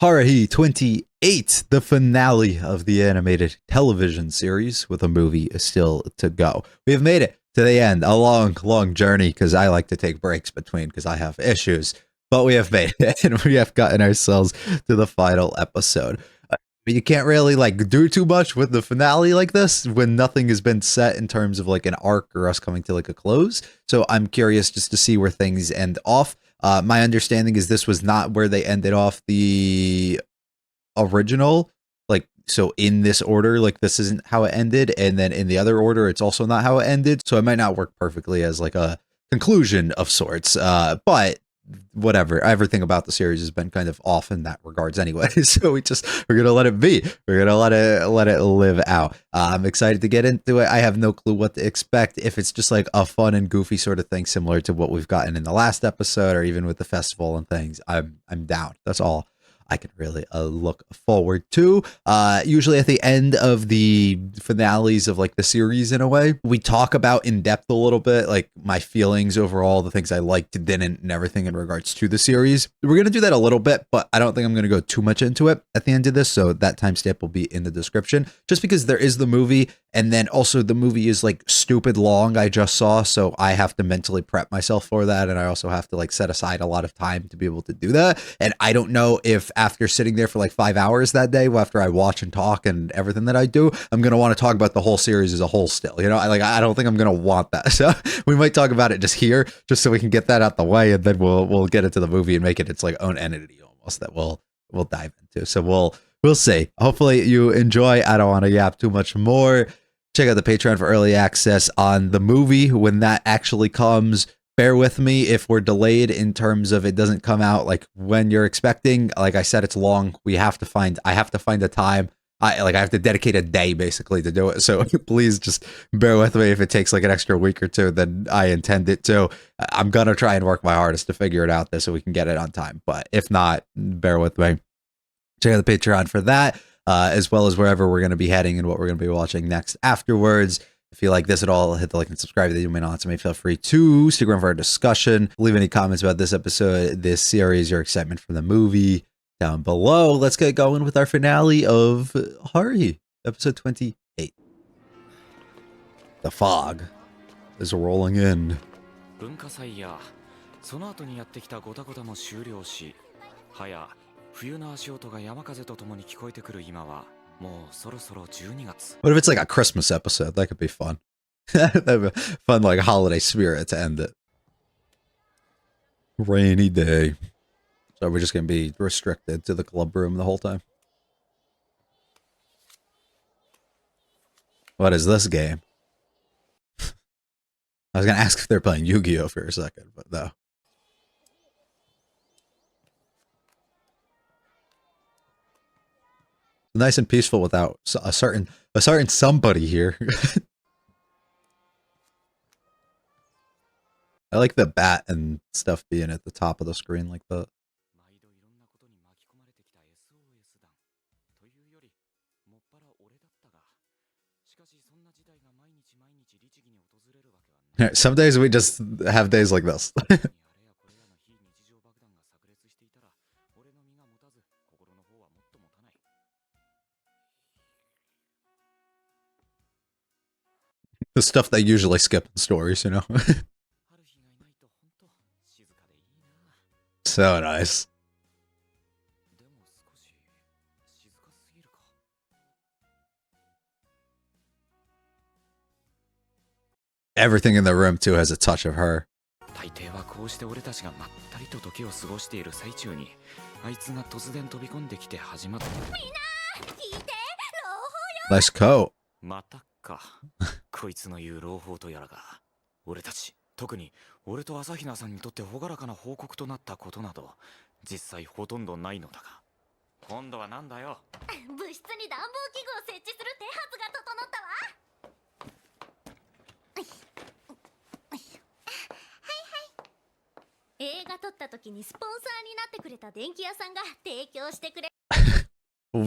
Haruhi 28, the finale of the animated television series, with a movie still to go. We have made it to the end, a long, long journey, because I like to take breaks between, because I have issues. But we have made it, and we have gotten ourselves to the final episode. You can't really do too much with the finale like this when nothing has been set in terms of an arc or us coming to a close. So I'm curious just to see where things end off. My understanding is this was not where they ended off the original. So in this order, this isn't how it ended. And then in the other order, it's also not how it ended. So it might not work perfectly as a conclusion of sorts. But whatever, everything about the series has been kind of off in that regards anyway. So we're gonna let it be. We're gonna let it live out. I'm excited to get into it. I have no clue what to expect. If it's just a fun and goofy sort of thing similar to what we've gotten in the last episode, or even with the festival and things, I'm down. That's all I can really look forward to. Usually at the end of the finales of the series, in a way, we talk about in depth a little bit, my feelings overall, the things I liked, didn't, and everything in regards to the series. We're going to do that a little bit, but I don't think I'm going to go too much into it at the end of this. So that timestamp will be in the description, just because there is the movie. And then also the movie is stupid long, I just saw. So I have to mentally prep myself for that. And I also have to set aside a lot of time to be able to do that. And I don't know if after sitting there for 5 hours that day, after I watch and talk and everything that I do, I'm going to want to talk about the whole series as a whole still. I don't think I'm going to want that. So we might talk about it just here, just so we can get that out the way. And then we'll get into the movie and make it its own entity almost that we'll dive into. So we'll see. Hopefully you enjoy. I don't want to yap too much more. Check out the Patreon for early access on the movie when that actually comes. Bear with me if we're delayed in terms of it doesn't come out when you're expecting. Like I said, it's long. I have to find a time. I have to dedicate a day basically to do it. So please just bear with me if it takes an extra week or two than I intend it to. I'm gonna try and work my hardest to figure it out so we can get it on time. But if not, bear with me. Check out the Patreon for that, as well as wherever we're going to be heading and what we're going to be watching next afterwards. If you like this at all, hit the like and subscribe to the email on. So feel free to stick around for our discussion. Leave any comments about this episode, this series, your excitement for the movie down below. Let's get going with our finale of Haruhi, episode 28. The fog is rolling in. 文化祭やその後にやってきたゴタゴタも終了し、早冬の足音が山風とともに聞こえてくる今はもうそろそろ12月。What if it's a Christmas episode? That could be fun. That'd be fun, holiday spirit to end it. Rainy day. So we're just gonna be restricted to the club room the whole time. What is this game? I was gonna ask if they're playing Yu-Gi-Oh for a second, but no. Nice and peaceful without a certain somebody here. I like the bat and stuff being at the top of the screen like that. Some days we just have days like this. The stuff they usually skip in stories, you know? So nice. Everything in the room, too, has a touch of her. Nice coat. こいつの言う朗報とやらが俺たち特に俺と朝比奈さんにとって朗らかな報告となったことなど実際ほとんどないのだが今度はなんだよ部室に暖房器具を設置する手はずが整ったわはいはい映画撮った時にスポンサーになってくれた電気屋さんが提供してくれ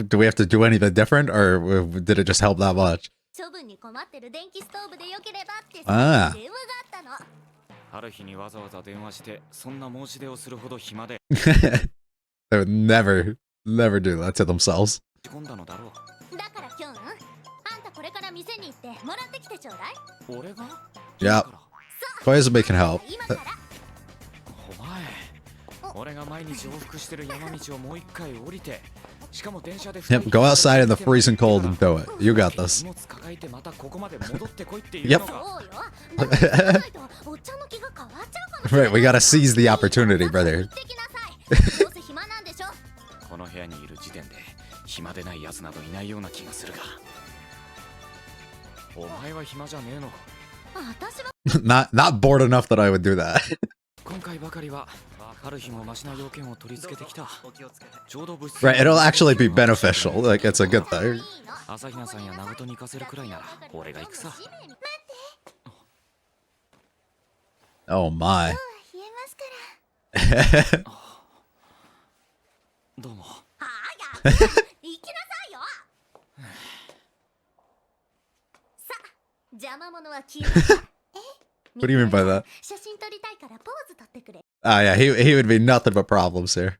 Do we have to do anything different or did it just help that much? 処分に困ってる電気ストーブでよければって電話があったの。ある日にわざわざ電話してそんな申し出をするほど暇で。They would never never do that to themselves. Yeah. Koizumi can help. Yep, go outside in the freezing cold and do it. You got this. Yep. Right, we gotta seize the opportunity, brother. Not bored enough that I would do that. Right, it'll actually be beneficial. Like, it's a good thing. Oh my. What do you mean by that? Ah, yeah, he would be nothing but problems here.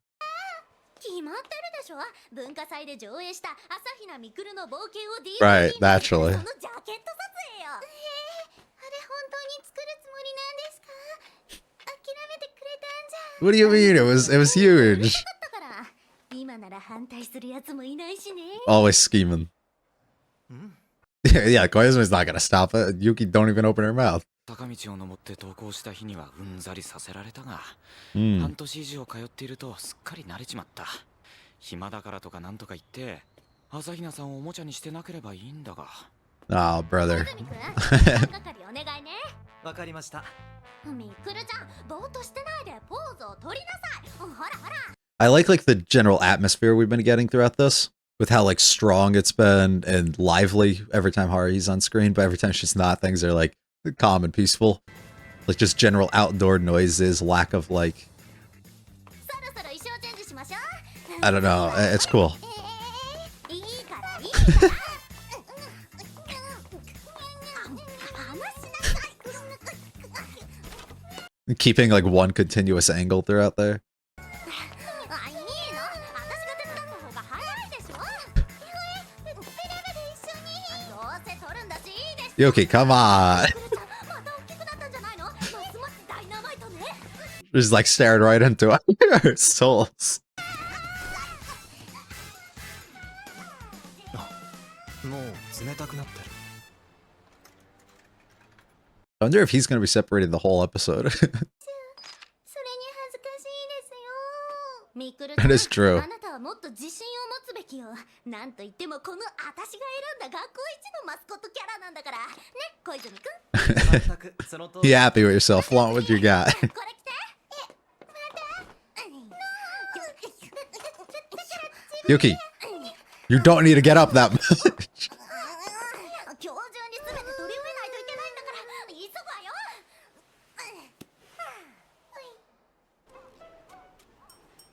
Right, naturally. What do you mean? It was huge. Always scheming. Yeah, Koizumi's not gonna stop it. Yuki don't even open her mouth. Oh, brother. I like the general atmosphere we've been getting throughout this, with how like strong it's been and lively every time Haruhi's on screen, but every time she's not, things are like calm and peaceful. Like just general outdoor noises, lack of like, I don't know, it's cool. Keeping like one continuous angle throughout there. Yuki, come on. Just like stared right into our souls. I wonder if he's going to be separated the whole episode. That is true. You happy with yourself? Flaunt what you got. Yuki, you don't need to get up that much.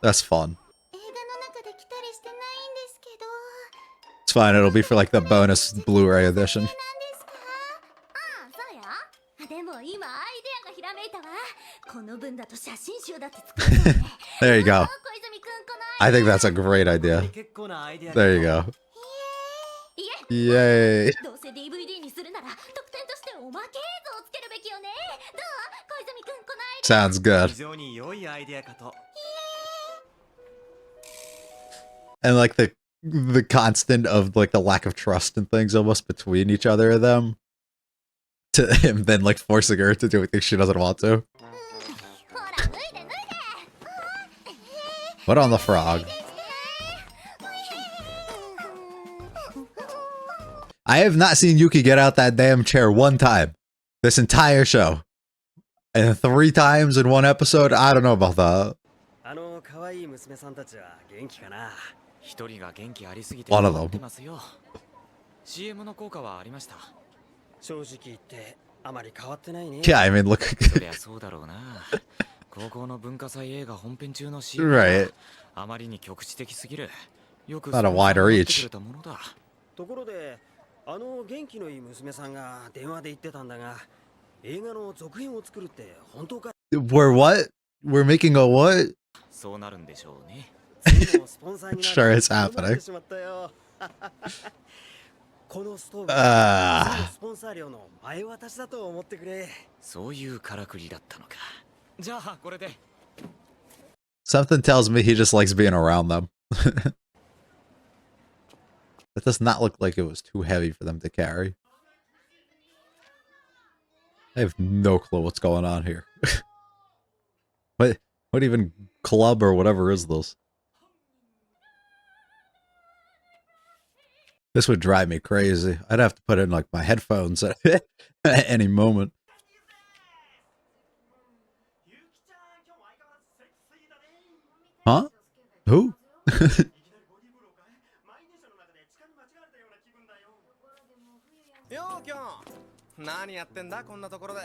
That's fun. It's fine, it'll be for like the bonus Blu-ray edition. There you go. I think that's a great idea. There you go. Yay. Sounds good. And like the constant of like the lack of trust and things almost between each other of them, to him then like forcing her to do things she doesn't want to. Put on the frog. I have not seen Yuki get out that damn chair one time this entire show, and 3 times in one episode. I don't know about that. One of them. Yeah, I mean, look. Right. Not a wide reach. We're what? We're making a what? Sure, it's happening. このストーブはスポンサー料の前渡しだと思ってくれ。そういうからくりだったのか。じゃあこれで。Something tells me he just likes being around them. That does not look like it was too heavy for them to carry. I have no clue what's going on here. What even club or whatever is this? This would drive me crazy. I'd have to put in like my headphones at any moment. Huh? Who? ようきょん、何やってんだこんなところで。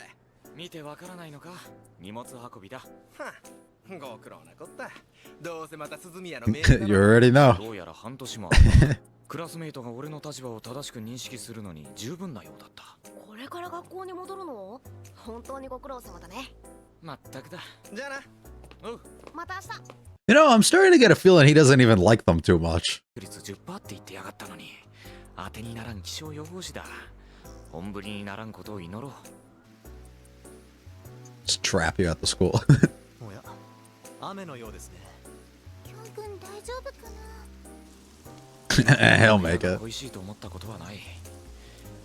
見てわからないのか。荷物運びだ。はっ、ご苦労なこった。どうせまた鈴宮のメール。You already know. どうやら半年もクラスメイトが俺の立場を正しく認識するのに十分なようだった。これから学校に戻るの？本当にご苦労様だね。まったくだ。じゃあな。おう。また明日。You know, I'm starting to get a feeling he doesn't even like them too much. 率 10% って言ってやがったのに、当てにならん気象予報士だ。本降りにならんことを祈ろう。Just trap you at the school. おや、雨のようですね。きょんくん大丈夫かな？ He'll make it. 美味しいと思ったことはない。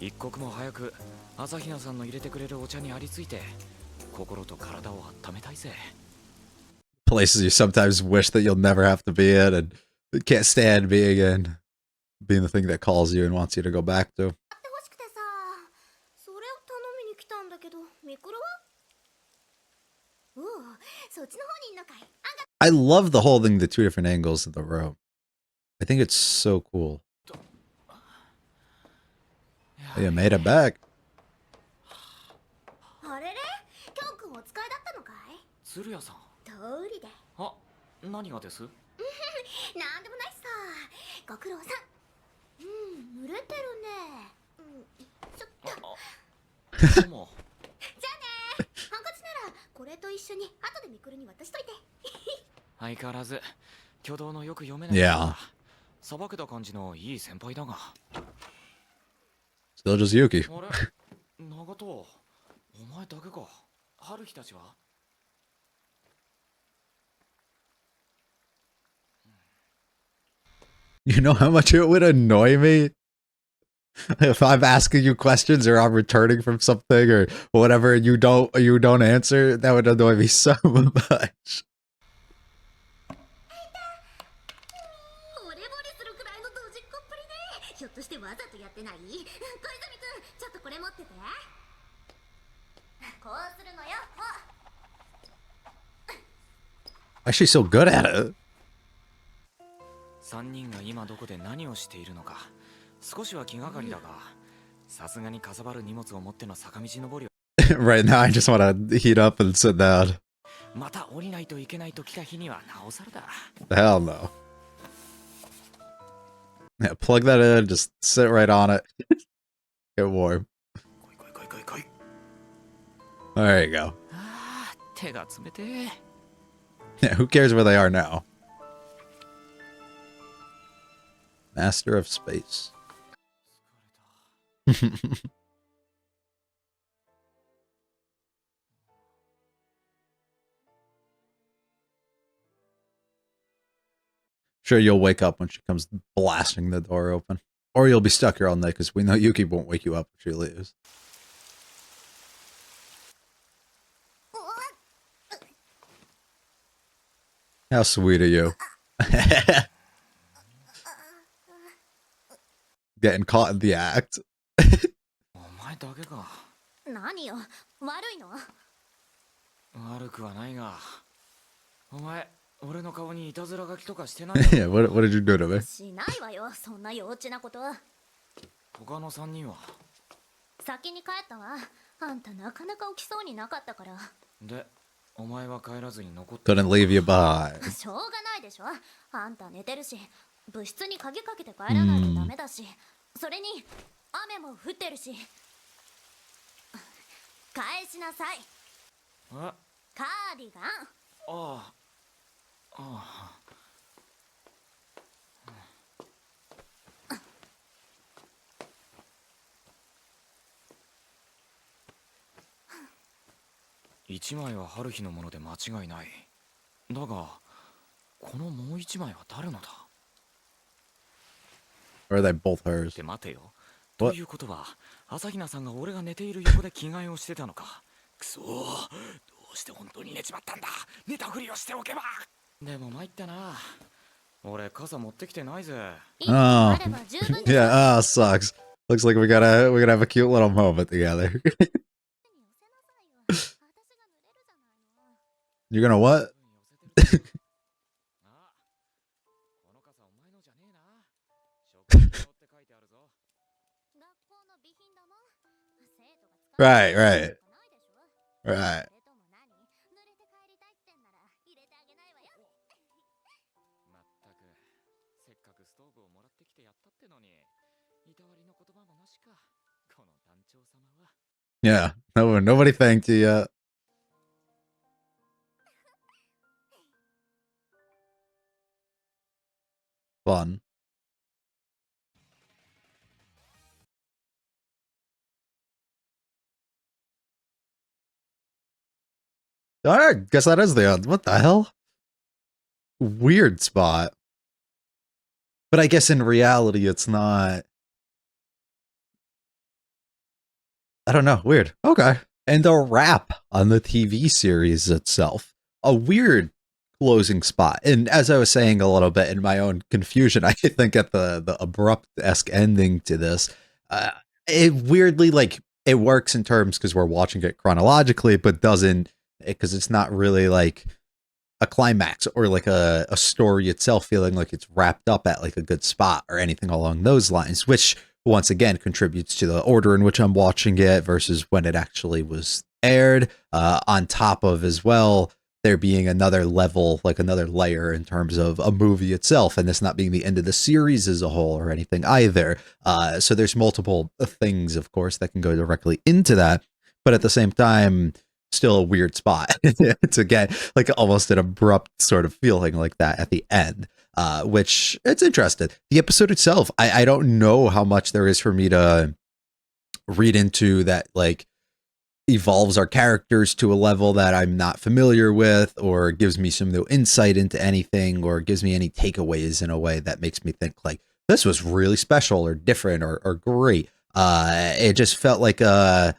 一刻も早く朝比奈さんの入れてくれるお茶にありついて、心と体を温めたいぜ。Places you sometimes wish that you'll never have to be in and can't stand being in. Being the thing that calls you and wants you to go back to. それを頼みに来たんだけど、ミクロは？おお、そっちの方にいんのかい。I love the holding the two different angles of the rope. I think it's so cool. You made it back. あれれ、きょんくんお使いだったのかい？鶴屋さん。通りで。あ、何がです？なんでもないさ。ご苦労さん。濡れてるね。ちょっと。どうも。じゃあね。ハンカチならこれと一緒に後でミクルに渡しといて。相変わらず挙動のよく読めない。Yeah. さばけた感じのいい先輩だが。Still just Yuki. あれ、長門、お前だけか。春日たちは？You know how much it would annoy me if I'm asking you questions or I'm returning from something or whatever and you don't answer? That would annoy me so much. ひょっとしてわざとやってない？小泉くん、ちょっとこれ持ってて。こうするのよ。Why is she so good at it? 3人が今どこで何をしているのか少しは気がかりだが、さすがにかさばる荷物を持っての坂道登りを。Right now, I just want to heat up and sit down. また降りないといけないと来た日にはなおさらだ。Hell no. Yeah, plug that in, just sit right on it. Get warm. There you go. ああ、手が冷てえ。Yeah, who cares where they are now? Master of Space. Sure, you'll wake up when she comes blasting the door open. Or you'll be stuck here all night because we know Yuki won't wake you up if she leaves. How sweet are you? Getting caught in the act. お前だけか。何よ、悪いの？悪くはないが、お前、俺の顔にいたずら書きとかしてない？Yeah, what did you do to me? しないわよ、そんな幼稚なこと。他の3人は？先に帰ったわ。あんたなかなか起きそうになかったから。で、お前は帰らずに残って。 Couldn't leave you behind. しょうがないでしょ。あんた寝てるし、部室に鍵かけて帰らないとダメだし、それに雨も降ってるし。返しなさい。え？カーディガン。ああ。ああ。1枚は春日のもので間違いない。だがこのもう1枚は誰のだ。 Or are they both hers? って待てよ。 What? ということは朝比奈さんが俺が寝ている横で着替えをしてたのか。くそー、どうして本当に寝ちまったんだ。寝たふりをしておけば。でも参ったな。俺傘持ってきてないぜ。 Oh. Yeah, oh, sucks. Looks like we're gonna have a cute little moment together. You're gonna what? あ、この傘お前のじゃねえな。職業って書いてあるぞ。 Right, right. Right. まったく、せっかくストーブをもらってきてやったってのに、いたわりの言葉もなしか。この団長様は。 Yeah, nobody thanked you yet. Fun. Alright, guess that is the end. What the hell? Weird spot. But I guess in reality it's not. I don't know, weird. Okay. And a wrap on the TV series itself. A weird closing spot. And as I was saying a little bit in my own confusion, I think at the abrupt-esque ending to this, it weirdly, like, it works in terms because we're watching it chronologically, but doesn't, because it's not really like a climax or like a story itself feeling like it's wrapped up at like a good spot or anything along those lines, which once again contributes to the order in which I'm watching it versus when it actually was aired, on top of as well there being another level, like another layer in terms of a movie itself, and this not being the end of the series as a whole or anything either. So there's multiple things, of course, that can go directly into that, but at the same time, still a weird spot. It's again like almost an abrupt sort of feeling like that at the end, which it's interesting. The episode itself, I don't know how much there is for me to read into that, like, evolves our characters to a level that I'm not familiar with, or gives me some new insight into anything, or gives me any takeaways in a way that makes me think like this was really special or different or great. It just felt like a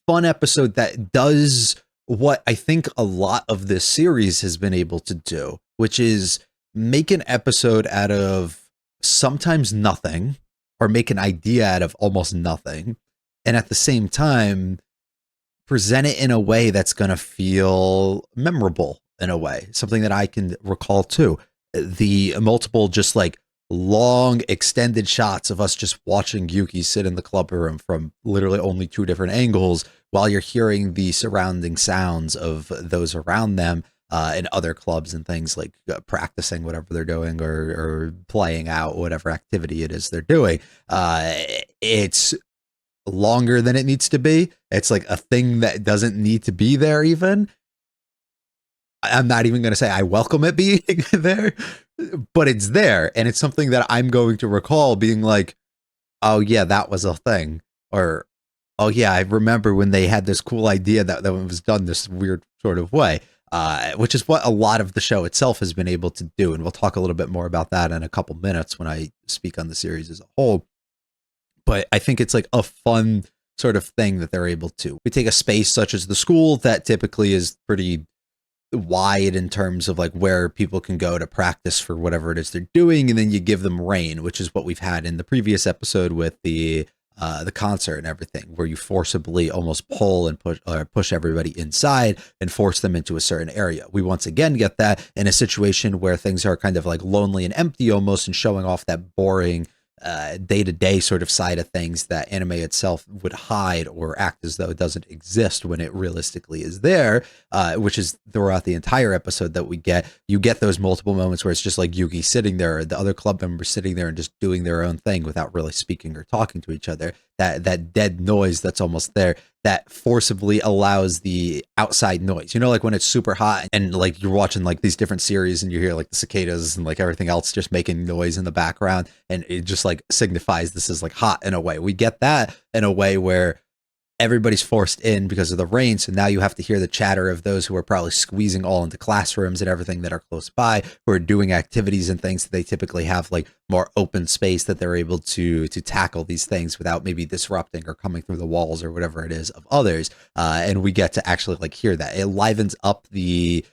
fun episode that does what I think a lot of this series has been able to do, which is make an episode out of sometimes nothing, or make an idea out of almost nothing, and at the same time present it in a way that's going to feel memorable in a way, something that I can recall too. The multiple just like long extended shots of us just watching Yuki sit in the club room from literally only 2 different angles while you're hearing the surrounding sounds of those around them, in other clubs and things, like practicing whatever they're doing or playing out whatever activity it is they're doing. It's longer than it needs to be. It's like a thing that doesn't need to be there even. I'm not even going to say I welcome it being there, but it's there. And it's something that I'm going to recall being like, oh yeah, that was a thing. Or, oh yeah, I remember when they had this cool idea that was done this weird sort of way, which is what a lot of the show itself has been able to do. And we'll talk a little bit more about that in a couple minutes when I speak on the series as a whole. But I think it's like a fun sort of thing that they're able to. We take a space such as the school that typically is pretty wide in terms of like where people can go to practice for whatever it is they're doing, and then you give them rain, which is what we've had in the previous episode with the concert and everything, where you forcibly almost pull and push everybody inside and force them into a certain area. We once again get that in a situation where things are kind of like lonely and empty almost, and showing off that boring day-to-day sort of side of things that anime itself would hide or act as though it doesn't exist when it realistically is there, which is throughout the entire episode that we get. You get those multiple moments where it's just like Yuki sitting there, or the other club members sitting there and just doing their own thing without really speaking or talking to each other. That dead noise that's almost there, that forcibly allows the outside noise. You know, like when it's super hot and like you're watching like these different series and you hear like the cicadas and like everything else just making noise in the background, and it just like signifies this is like hot in a way. We get that in a way where everybody's forced in because of the rain. So now you have to hear the chatter of those who are probably squeezing all into classrooms and everything that are close by, who are doing activities and things that they typically have like more open space that they're able to tackle these things without maybe disrupting or coming through the walls or whatever it is of others. And we get to actually like hear that. It livens up the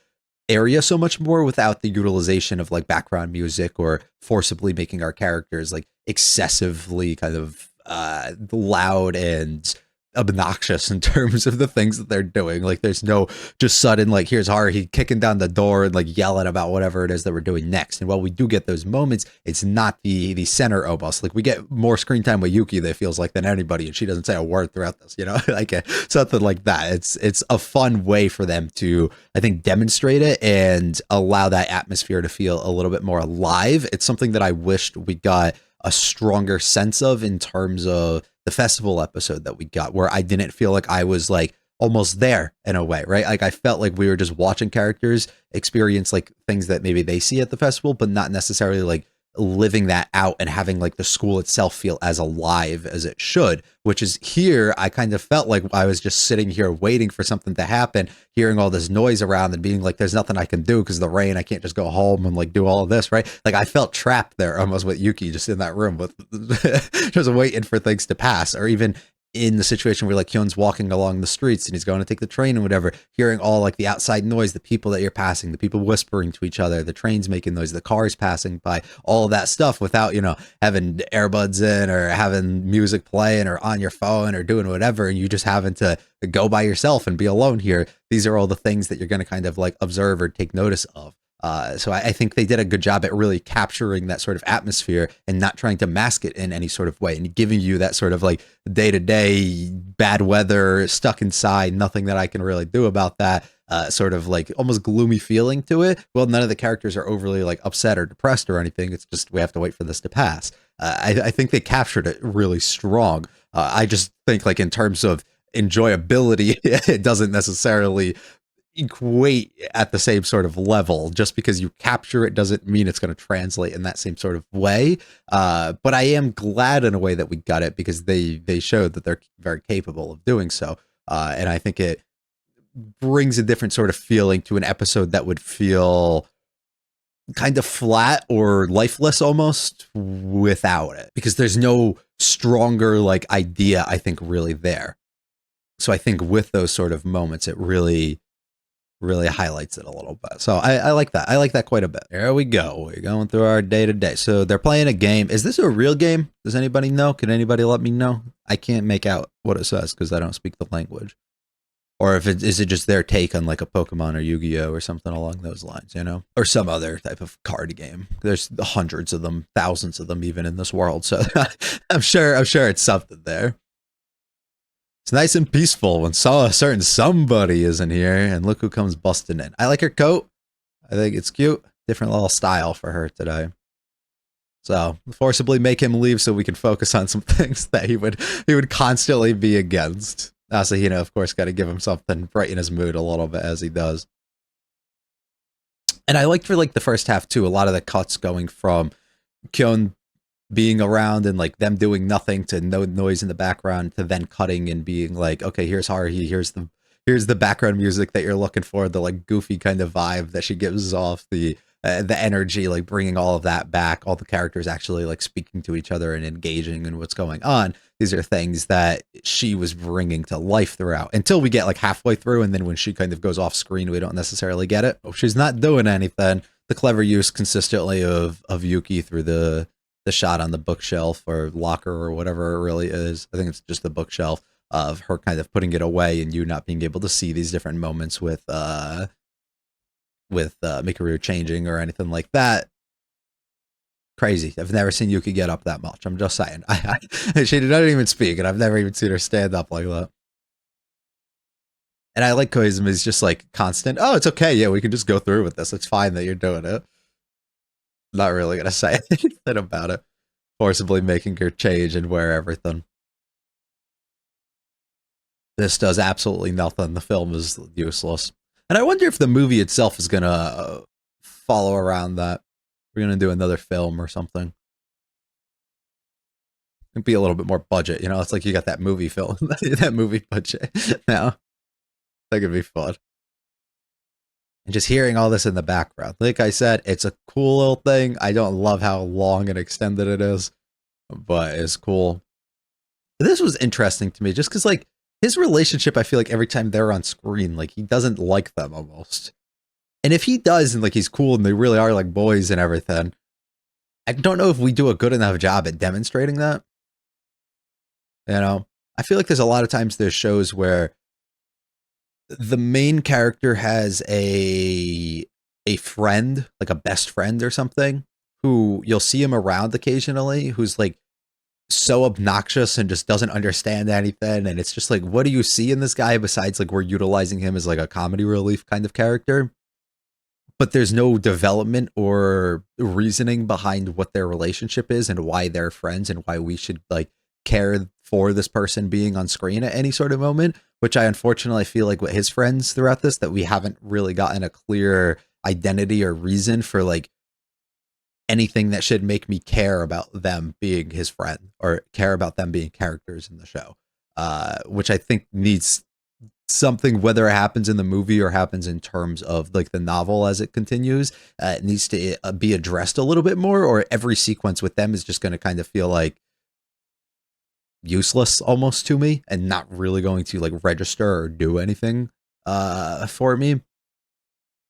area so much more without the utilization of like background music or forcibly making our characters like excessively kind of loud and obnoxious in terms of the things that they're doing. Like there's no just sudden like here's Haruhi kicking down the door and like yelling about whatever it is that we're doing next. And while we do get those moments, it's not the center almost. Like we get more screen time with Yuki that feels like than anybody, and she doesn't say a word throughout this, you know, like something like that. It's a fun way for them to, I think, demonstrate it and allow that atmosphere to feel a little bit more alive. It's something that I wished we got a stronger sense of in terms of the festival episode that we got, where I didn't feel like I was like almost there in a way, right? Like I felt like we were just watching characters experience like things that maybe they see at the festival, but not necessarily like living that out and having like the school itself feel as alive as it should, which is here. I kind of felt like I was just sitting here waiting for something to happen, hearing all this noise around and being like, there's nothing I can do because of the rain. I can't just go home and like do all of this, right? Like I felt trapped there almost with Yuki just in that room with just waiting for things to pass. Or even in the situation where like Hyun's walking along the streets and he's going to take the train and whatever, hearing all like the outside noise, the people that you're passing, the people whispering to each other, the trains making noise, the cars passing by, all of that stuff without, you know, having earbuds in or having music playing or on your phone or doing whatever, and you just having to go by yourself and be alone here. These are all the things that you're going to kind of like observe or take notice of. So I think they did a good job at really capturing that sort of atmosphere and not trying to mask it in any sort of way and giving you that sort of like day-to-day bad weather, stuck inside, nothing that I can really do about that, sort of like almost gloomy feeling to it. Well, none of the characters are overly like upset or depressed or anything. It's just we have to wait for this to pass. I think they captured it really strong. I just think like in terms of enjoyability, it doesn't necessarily equate at the same sort of level. Just because you capture it doesn't mean it's going to translate in that same sort of way. But I am glad in a way that we got it because they showed that they're very capable of doing so. And I think it brings a different sort of feeling to an episode that would feel kind of flat or lifeless almost without it, because there's no stronger like idea, I think, really there. So I think with those sort of moments, it really highlights it a little bit. So I like that. I like that quite a bit. There we go. We're going through our day-to-day. So they're playing a game. Is this a real game? Does anybody know? Can anybody let me know? I can't make out what it says because I don't speak the language. Or if it is it just their take on like a Pokemon or Yu-Gi-Oh or something along those lines, you know? Or some other type of card game. There's hundreds of them, thousands of them even in this world. So I'm sure it's something there. It's nice and peaceful when a certain somebody isn't here, and look who comes busting in. I like her coat. I think it's cute. Different little style for her today. So forcibly make him leave so we can focus on some things that he would constantly be against. So, you know, of course, got to give him something, brighten his mood a little bit as he does. And I liked for like the first half too, a lot of the cuts going from Kyun being around and like them doing nothing to no noise in the background to then cutting and being like, okay, here's Haruhi, here's the background music that you're looking for, the like goofy kind of vibe that she gives off, the energy, like bringing all of that back, all the characters actually like speaking to each other and engaging in what's going on. These are things that she was bringing to life throughout until we get like halfway through, and then when she kind of goes off screen, we don't necessarily get it. Oh, she's not doing anything. The clever use consistently of Yuki through the shot on the bookshelf or locker or whatever it really is. I think it's just the bookshelf of her kind of putting it away and you not being able to see these different moments with Mikuru changing or anything like that. Crazy. I've never seen Yuki get up that much. I'm just saying. She didn't even speak, and I've never even seen her stand up like that. And I like Koizumi's just like constant, oh, it's okay. Yeah, we can just go through with this. It's fine that you're doing it. Not really going to say anything about it. Forcibly making her change and wear everything. This does absolutely nothing. The film is useless. And I wonder if the movie itself is going to follow around that. We're going to do another film or something. be a little bit more budget. You know, it's like you got that movie film, that movie budget now. That could be fun. And just hearing all this in the background, like I said, it's a cool little thing. I don't love how long and extended it is, but it's cool. This was interesting to me just because, like, his relationship, I feel like every time they're on screen, like, he doesn't like them almost. And if he does, and like he's cool and they really are like boys and everything, I don't know if we do a good enough job at demonstrating that. You know, I feel like there's a lot of times there's shows where the main character has a friend, like a best friend or something, who you'll see him around occasionally, who's like so obnoxious and just doesn't understand anything. And it's just like, what do you see in this guy besides like we're utilizing him as like a comedy relief kind of character? But there's no development or reasoning behind what their relationship is and why they're friends and why we should like care for this person being on screen at any sort of moment, which I unfortunately feel like with his friends throughout this, that we haven't really gotten a clear identity or reason for like anything that should make me care about them being his friend or care about them being characters in the show, which I think needs something, whether it happens in the movie or happens in terms of like the novel as it continues, it needs to be addressed a little bit more, or every sequence with them is just going to kind of feel like useless almost to me and not really going to like register or do anything for me,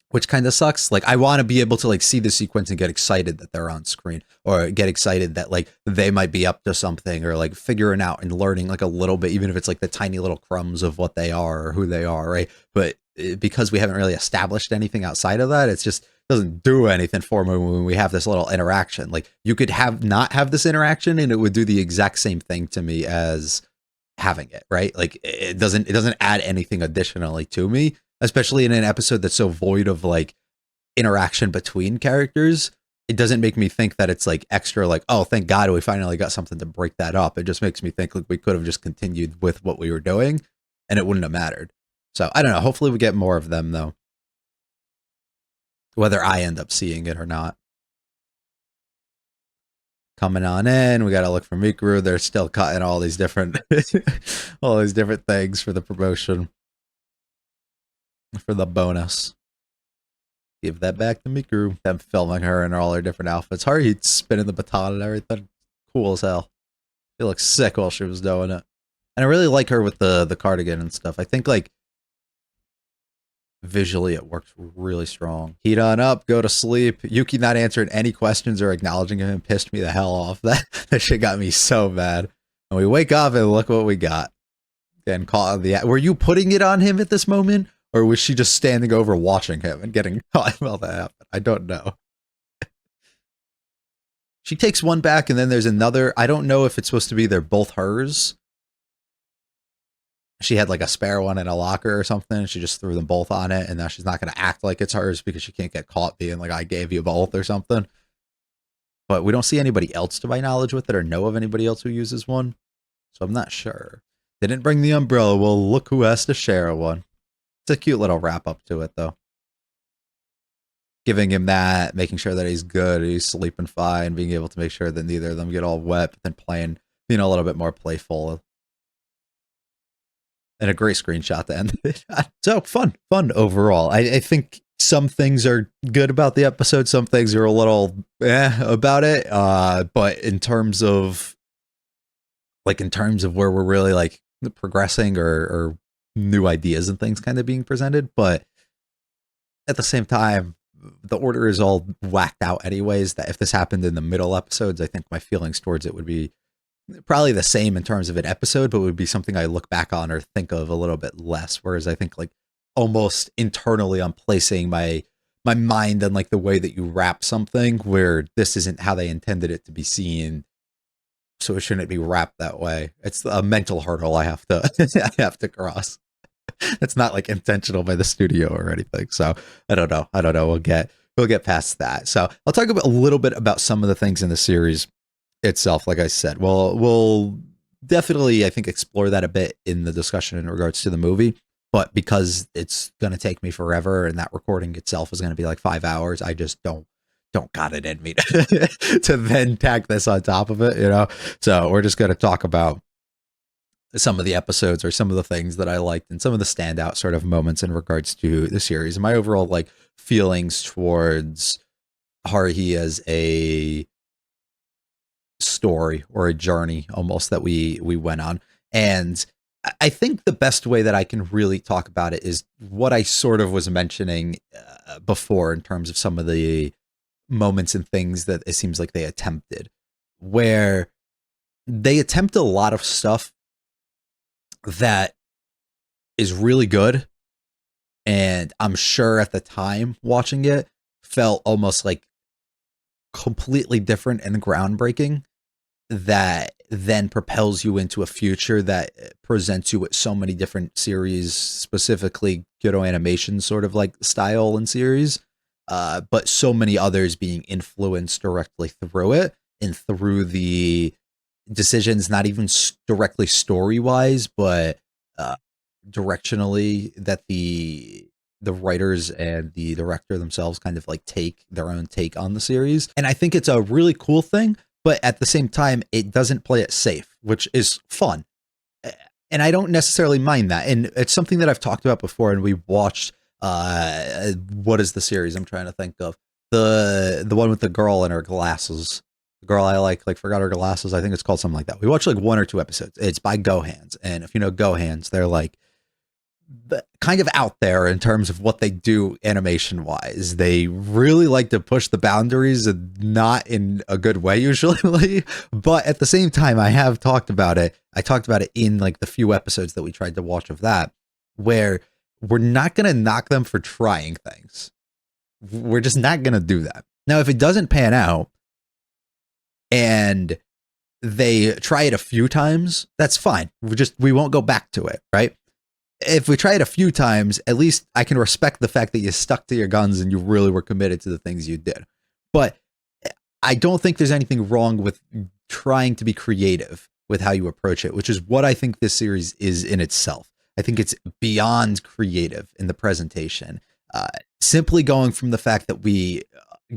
which kind of sucks. Like, I want to be able to like see the sequence and get excited that they're on screen, or get excited that like they might be up to something, or like figuring out and learning like a little bit, even if it's like the tiny little crumbs of what they are or who they are, right? But because we haven't really established anything outside of that, it's just doesn't do anything for me when we have this little interaction. Like, you could have not have this interaction and it would do the exact same thing to me as having it, right? Like, it doesn't add anything additionally to me, especially in an episode that's so void of like interaction between characters. It doesn't make me think that it's like extra like, oh, thank God we finally got something to break that up. It just makes me think like we could have just continued with what we were doing and it wouldn't have mattered. So I don't know. Hopefully we get more of them though, whether I end up seeing it or not. Coming on in, we got to look for Mikuru. They're still cutting all these different all these different things for the promotion, for the bonus. Give that back to Mikuru. Them filming her in all her different outfits. Haruhi spinning the baton and everything. Cool as hell. She looked sick while she was doing it. And I really like her with the cardigan and stuff. I think like visually it works really strong. Heat on up, go to sleep. Yuki not answering any questions or acknowledging him pissed me the hell off. That shit got me so mad. And we wake up and look what we got. Getting caught on the... Were you putting it on him at this moment? Or was she just standing over watching him and getting caught while that happened? I don't know. She takes one back and then there's another. I don't know if it's supposed to be they're both hers. She had like a spare one in a locker or something. She just threw them both on it. And now she's not going to act like it's hers because she can't get caught being like, I gave you both or something. But we don't see anybody else to my knowledge with it or know of anybody else who uses one. So I'm not sure. Didn't bring the umbrella. Well, look who has to share one. It's a cute little wrap up to it, though. Giving him that, making sure that he's good, he's sleeping fine, being able to make sure that neither of them get all wet, but then playing, being a little bit more playful. And a great screenshot to end it. So fun overall. I think some things are good about the episode, some things are a little about it. But in terms of where we're really like progressing or new ideas and things kind of being presented, but at the same time, the order is all whacked out anyways, that if this happened in the middle episodes, I think my feelings towards it would be probably the same in terms of an episode, but would be something I look back on or think of a little bit less. Whereas I think like almost internally I'm placing my mind on like the way that you wrap something where this isn't how they intended it to be seen. So it shouldn't be wrapped that way. It's a mental hurdle I have to I have to cross. It's not like intentional by the studio or anything. So I don't know. We'll get past that. So I'll talk about a little bit about some of the things in the series itself. Like I said, we'll definitely, I think, explore that a bit in the discussion in regards to the movie. But because it's going to take me forever and that recording itself is going to be like 5 hours, I just don't don't got it in me to then tack this on top of it, you know? So we're just going to talk about some of the episodes or some of the things that I liked and some of the standout sort of moments in regards to the series and my overall like feelings towards Haruhi as a story or a journey almost that we went on. And I think the best way that I can really talk about it is what I sort of was mentioning before in terms of some of the moments and things that it seems like they attempted, where they attempt a lot of stuff that is really good. And I'm sure at the time watching it felt almost like completely different and groundbreaking, that then propels you into a future that presents you with so many different series, specifically Kyoto Animation sort of like style and series, but so many others being influenced directly through it and through the decisions, not even directly story-wise, but directionally that the writers and the director themselves kind of like take their own take on the series. And I think it's a really cool thing, but at the same time, it doesn't play it safe, which is fun. And I don't necessarily mind that. And it's something that I've talked about before. And we watched, what is the series I'm trying to think of? The one with the girl in her glasses. The girl I like forgot her glasses. I think it's called something like that. We watched like 1 or 2 episodes. It's by Go Hands. And if you know Go Hands, they're like kind of out there in terms of what they do animation wise. They really like to push the boundaries and not in a good way usually, but at the same time, I have talked about it. I talked about it in like the few episodes that we tried to watch of that, where we're not going to knock them for trying things. We're just not going to do that. Now, if it doesn't pan out and they try it a few times, that's fine. We won't go back to it, right? If we try it a few times, at least I can respect the fact that you stuck to your guns and you really were committed to the things you did. But I don't think there's anything wrong with trying to be creative with how you approach it, which is what I think this series is in itself. I think it's beyond creative in the presentation. Simply going from the fact that we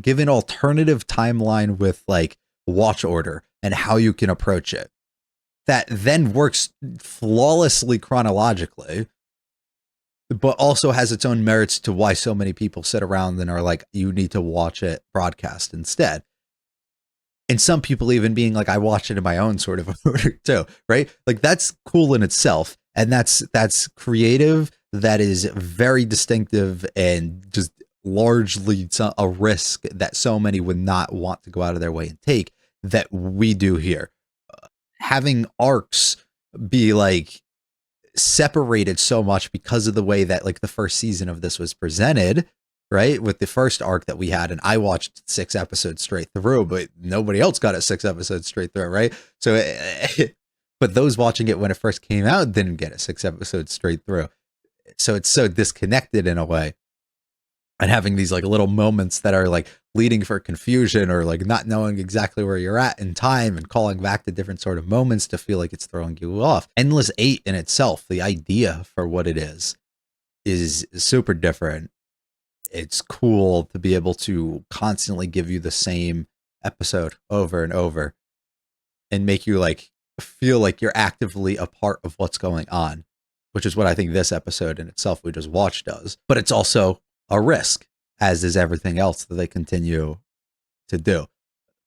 give an alternative timeline with like watch order and how you can approach it, that then works flawlessly chronologically, but also has its own merits to why so many people sit around and are like, you need to watch it broadcast instead. And some people even being like, I watch it in my own sort of order too, right? Like that's cool in itself. And that's creative. That is very distinctive and just largely a risk that so many would not want to go out of their way and take that we do here. Having arcs be like separated so much because of the way that like the first season of this was presented, right? With the first arc that we had, and I watched 6 episodes straight through, but nobody else got it 6 episodes straight through, right? So, but those watching it when it first came out didn't get it 6 episodes straight through. So it's so disconnected in a way. And having these like little moments that are like leading for confusion or like not knowing exactly where you're at in time and calling back to different sort of moments to feel like it's throwing you off. Endless 8 in itself, the idea for what it is super different. It's cool to be able to constantly give you the same episode over and over and make you like feel like you're actively a part of what's going on, which is what I think this episode in itself we just watched does. But it's also a risk, as is everything else that they continue to do,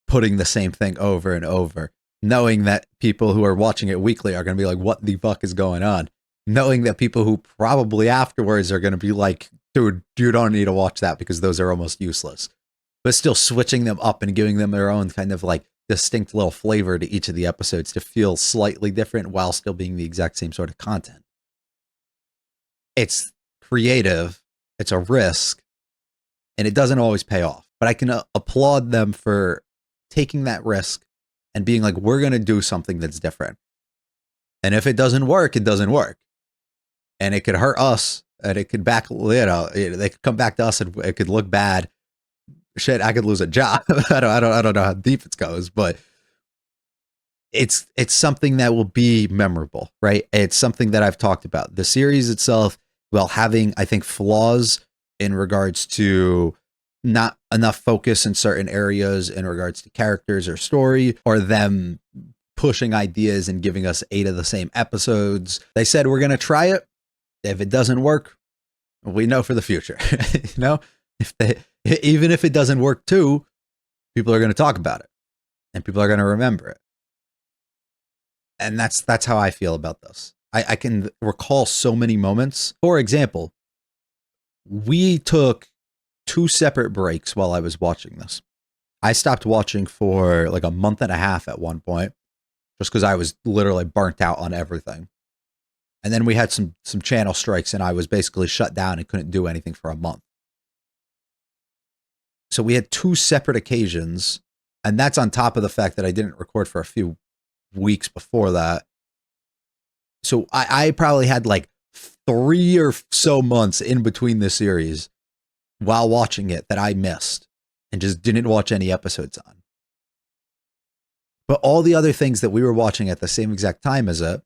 putting the same thing over and over, knowing that people who are watching it weekly are going to be like, what the fuck is going on? Knowing that people who probably afterwards are going to be like, dude, you don't need to watch that because those are almost useless. But still switching them up and giving them their own kind of like distinct little flavor to each of the episodes to feel slightly different while still being the exact same sort of content. It's creative. It's a risk, and it doesn't always pay off. But I can applaud them for taking that risk and being like, we're going to do something that's different. And if it doesn't work, it doesn't work. And it could hurt us, and it could they could come back to us, and it could look bad. Shit, I could lose a job. I don't know how deep it goes, but it's something that will be memorable, right? It's something that I've talked about. The series itself, while having, I think, flaws in regards to not enough focus in certain areas in regards to characters or story, or them pushing ideas and giving us 8 of the same episodes. They said, we're going to try it. If it doesn't work, we know for the future. Even if it doesn't work too, people are going to talk about it and people are going to remember it. And that's how I feel about this. I can recall so many moments. For example, we took 2 separate breaks while I was watching this. I stopped watching for like a month and a half at one point, just because I was literally burnt out on everything. And then we had some channel strikes and I was basically shut down and couldn't do anything for a month. So we had 2 separate occasions, and that's on top of the fact that I didn't record for a few weeks before that. So I probably had like 3 or so months in between the series while watching it that I missed and just didn't watch any episodes on. But all the other things that we were watching at the same exact time as it,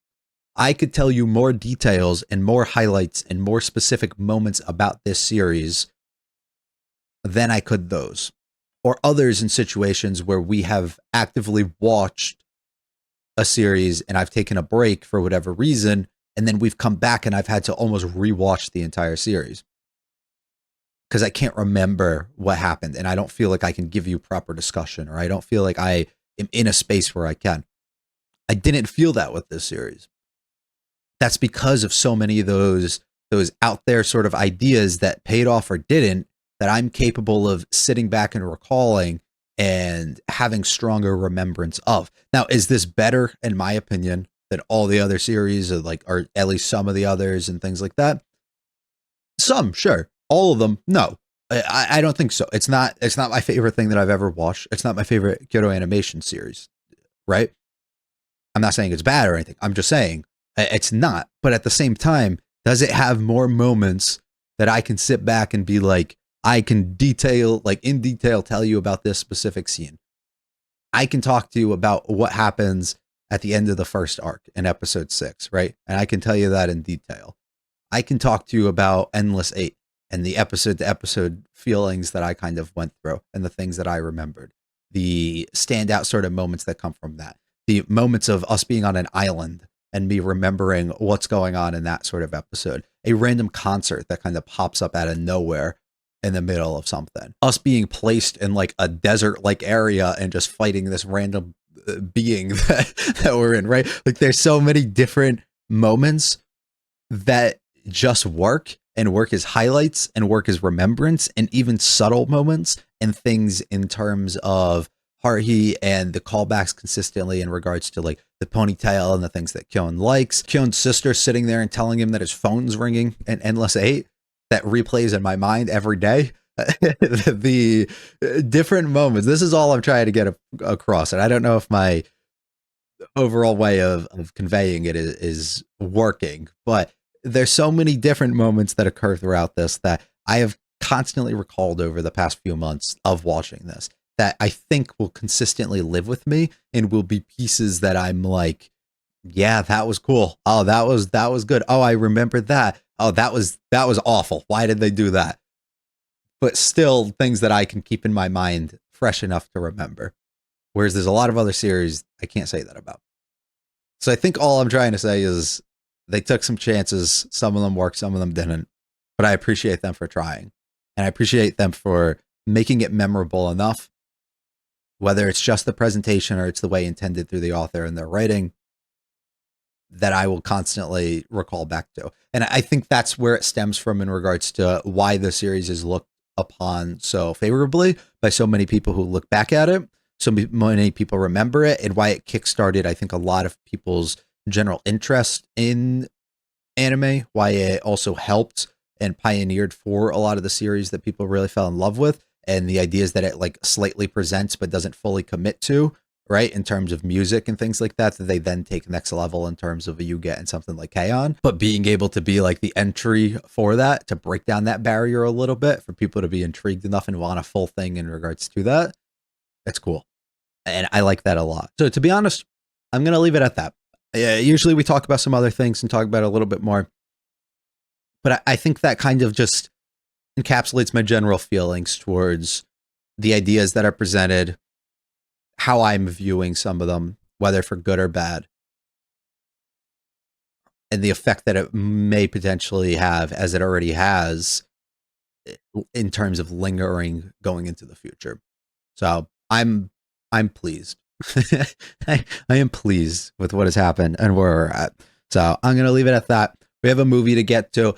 I could tell you more details and more highlights and more specific moments about this series than I could those. Or others in situations where we have actively watched a series and I've taken a break for whatever reason, and then we've come back and I've had to almost rewatch the entire series. Because I can't remember what happened and I don't feel like I can give you proper discussion, or I don't feel like I am in a space where I can. I didn't feel that with this series. That's because of so many of those out there sort of ideas that paid off or didn't, that I'm capable of sitting back and recalling and having stronger remembrance of. Now, is this better, in my opinion, than all the other series, or at least some of the others and things like that? Some, sure. All of them, no. I don't think so. It's not my favorite thing that I've ever watched. It's not my favorite Kyoto Animation series, right? I'm not saying it's bad or anything. I'm just saying it's not. But at the same time, does it have more moments that I can sit back and be like, I can in detail tell you about this specific scene. I can talk to you about what happens at the end of the first arc in episode 6, right? And I can tell you that in detail. I can talk to you about Endless 8 and the episode to episode feelings that I kind of went through and the things that I remembered. The standout sort of moments that come from that. The moments of us being on an island and me remembering what's going on in that sort of episode. A random concert that kind of pops up out of nowhere in the middle of something. Us being placed in like a desert-like area and just fighting this random being that we're in, right? Like there's so many different moments that just work and work as highlights and work as remembrance, and even subtle moments and things in terms of Haruhi and the callbacks consistently in regards to like the ponytail and the things that Kyon likes. Kyon's sister sitting there and telling him that his phone's ringing in Endless 8. That replays in my mind every day. The different moments. This is all I'm trying to get across. And I don't know if my overall way of conveying it is working, but there's so many different moments that occur throughout this that I have constantly recalled over the past few months of watching this, that I think will consistently live with me and will be pieces that I'm like, yeah, that was cool. Oh, that was good. Oh, I remembered that. Oh, that was awful. Why did they do that? But still things that I can keep in my mind fresh enough to remember. Whereas there's a lot of other series I can't say that about. So I think all I'm trying to say is they took some chances. Some of them worked, some of them didn't. But I appreciate them for trying. And I appreciate them for making it memorable enough, whether it's just the presentation or it's the way intended through the author and their writing, that I will constantly recall back to. And I think that's where it stems from in regards to why the series is looked upon so favorably by so many people who look back at it. So many people remember it, and why it kickstarted, I think, a lot of people's general interest in anime, why it also helped and pioneered for a lot of the series that people really fell in love with, and the ideas that it like slightly presents but doesn't fully commit to, right, in terms of music and things like that they then take next level in terms of you get in something like K-On! But being able to be like the entry for that, to break down that barrier a little bit, for people to be intrigued enough and want a full thing in regards to that, that's cool. And I like that a lot. So to be honest, I'm going to leave it at that. Usually we talk about some other things and talk about it a little bit more. But I think that kind of just encapsulates my general feelings towards the ideas that are presented, how I'm viewing some of them, whether for good or bad, and the effect that it may potentially have, as it already has, in terms of lingering going into the future. So I'm pleased. I am pleased with what has happened and where we're at. So I'm gonna leave it at that. We have a movie to get to.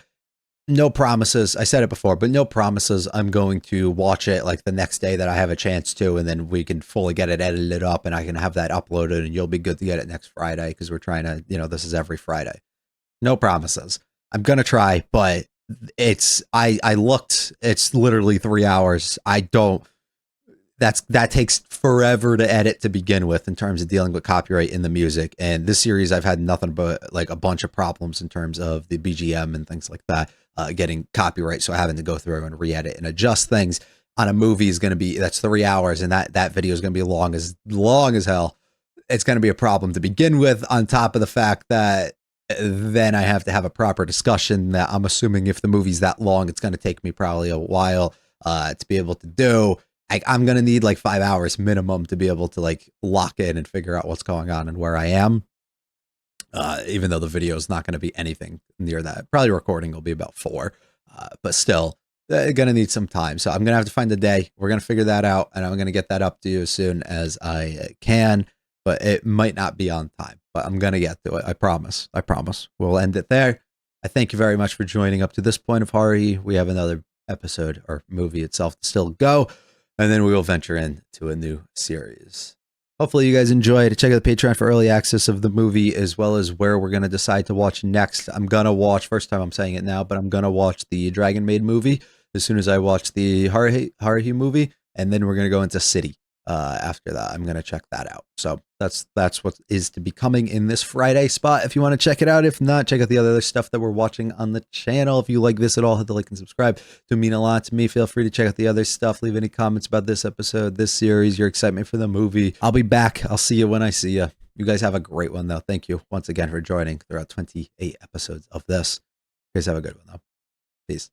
No promises. I said it before, but no promises. I'm going to watch it like the next day that I have a chance to, and then we can fully get it edited up, and I can have that uploaded, and you'll be good to get it next Friday because we're trying to, this is every Friday. No promises. I'm gonna try, but I looked. It's literally 3 hours. That takes forever to edit to begin with in terms of dealing with copyright in the music. And this series, I've had nothing but like a bunch of problems in terms of the BGM and things like that, getting copyright. So having to go through and re-edit and adjust things on a movie is going to be, that's 3 hours. And that video is going to be long as hell. It's going to be a problem to begin with, on top of the fact that then I have to have a proper discussion that I'm assuming if the movie's that long, it's going to take me probably a while to be able to do. I'm going to need like 5 hours minimum to be able to like lock in and figure out what's going on and where I am. Even though the video is not going to be anything near that. Probably recording will be about 4, but still going to need some time. So I'm going to have to find a day. We're going to figure that out, and I'm going to get that up to you as soon as I can, but it might not be on time, but I'm going to get to it. I promise. We'll end it there. I thank you very much for joining up to this point of Haruhi. We have another episode or movie itself to still go, and then we will venture into a new series. Hopefully you guys enjoyed. Check out the Patreon for early access of the movie, as well as where we're going to decide to watch next. I'm going to watch, first time I'm saying it now, but I'm going to watch the Dragon Maid movie as soon as I watch the Haruhi movie, and then we're going to go into City. After that, I'm going to check that out. So that's what is to be coming in this Friday spot. If you want to check it out, if not, check out the other stuff that we're watching on the channel. If you like this at all, hit the like and subscribe. It would mean a lot to me. Feel free to check out the other stuff. Leave any comments about this episode, this series, your excitement for the movie. I'll be back. I'll see you when I see you. You guys have a great one, though. Thank you once again for joining throughout 28 episodes of this. You guys have a good one, though. Peace.